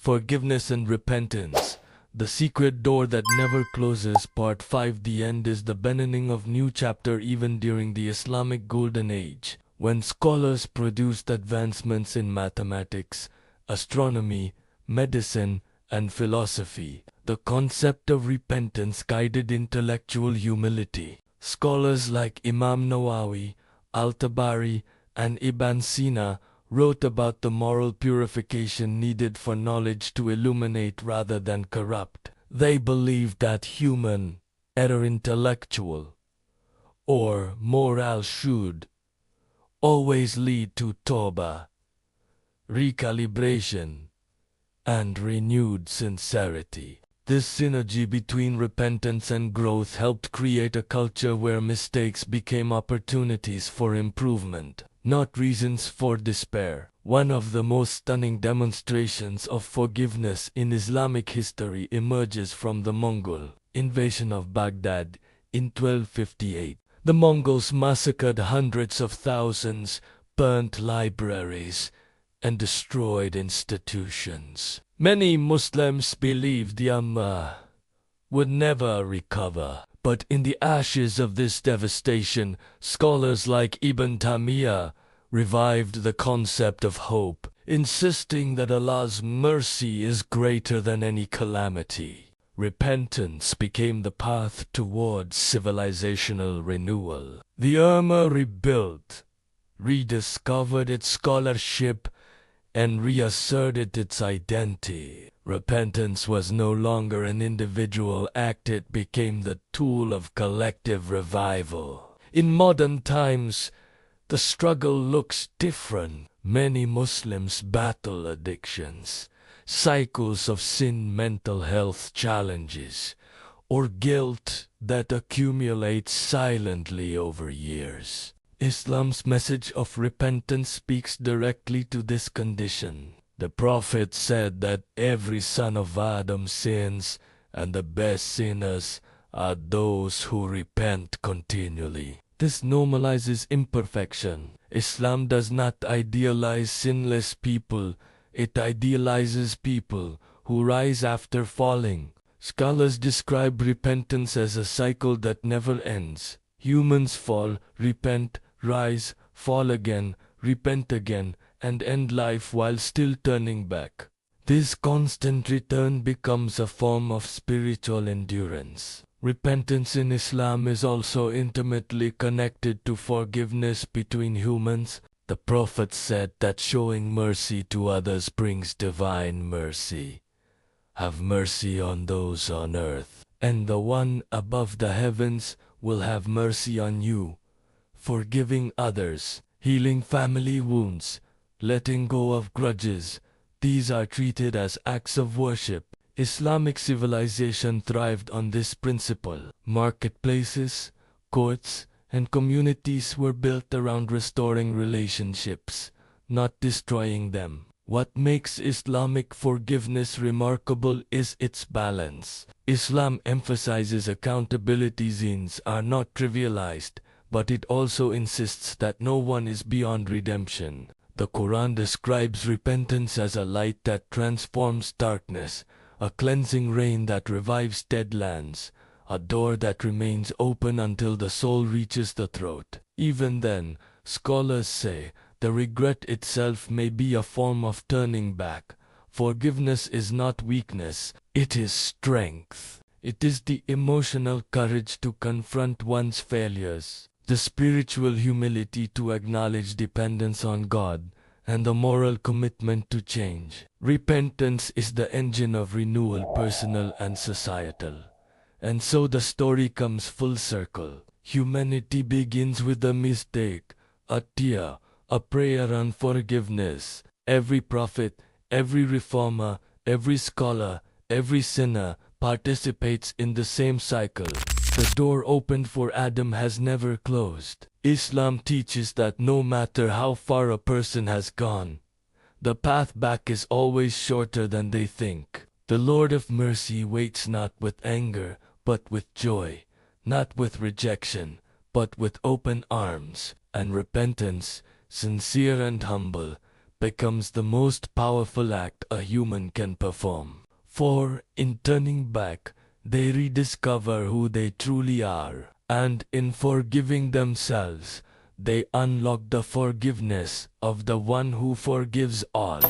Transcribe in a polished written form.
Forgiveness and Repentance. The Secret Door That Never Closes. Part 5. The end is the beginning of new chapter. Even during the Islamic Golden Age, when scholars produced advancements in mathematics, astronomy, medicine, and philosophy, the concept of repentance guided intellectual humility. Scholars like Imam Nawawi, Al-Tabari, and Ibn Sina wrote about the moral purification needed for knowledge to illuminate rather than corrupt. They believed that human, either intellectual or moral, should always lead to tawbah, recalibration, and renewed sincerity. This synergy between repentance and growth helped create a culture where mistakes became opportunities for improvement, not reasons for despair. One of the most stunning demonstrations of forgiveness in Islamic history emerges from the Mongol invasion of Baghdad in 1258. The Mongols massacred hundreds of thousands, burnt libraries, and destroyed institutions. Many Muslims believed the Ummah would never recover. But in the ashes of this devastation, scholars like Ibn Taymiyyah revived the concept of hope, insisting that Allah's mercy is greater than any calamity. Repentance became the path towards civilizational renewal. The Ummah rebuilt, rediscovered its scholarship, and reasserted its identity. Repentance was no longer an individual act, it became the tool of collective revival. In modern times, the struggle looks different. Many Muslims battle addictions, cycles of sin, mental health challenges, or guilt that accumulates silently over years. Islam's message of repentance speaks directly to this condition. The Prophet said that every son of Adam sins, and the best sinners are those who repent continually. This normalizes imperfection. Islam does not idealize sinless people, it idealizes people who rise after falling. Scholars describe repentance as a cycle that never ends. Humans fall, repent, rise, fall again, repent again, and end life while still turning back. This constant return becomes a form of spiritual endurance. Repentance in Islam is also intimately connected to forgiveness between humans. The Prophet said that showing mercy to others brings divine mercy. Have mercy on those on earth, and the one above the heavens will have mercy on you. Forgiving others, healing family wounds, letting go of grudges, these are treated as acts of worship. Islamic civilization thrived on this principle. Marketplaces, courts, and communities were built around restoring relationships, not destroying them. What makes Islamic forgiveness remarkable is its balance. Islam emphasizes accountability. Sins are not trivialized, but it also insists that no one is beyond redemption. The Quran describes repentance as a light that transforms darkness, a cleansing rain that revives dead lands, a door that remains open until the soul reaches the throat. Even then, scholars say, the regret itself may be a form of turning back. Forgiveness is not weakness, it is strength. It is the emotional courage to confront one's failures, the spiritual humility to acknowledge dependence on God, and the moral commitment to change. Repentance is the engine of renewal, personal and societal. And so the story comes full circle. Humanity begins with a mistake, a tear, a prayer on forgiveness. Every prophet, every reformer, every scholar, every sinner participates in the same cycle. The door opened for Adam has never closed. Islam teaches that no matter how far a person has gone, the path back is always shorter than they think. The Lord of mercy waits not with anger, but with joy, not with rejection, but with open arms, and repentance, sincere and humble, becomes the most powerful act a human can perform. For, in turning back, they rediscover who they truly are, and in forgiving themselves, they unlock the forgiveness of the one who forgives all.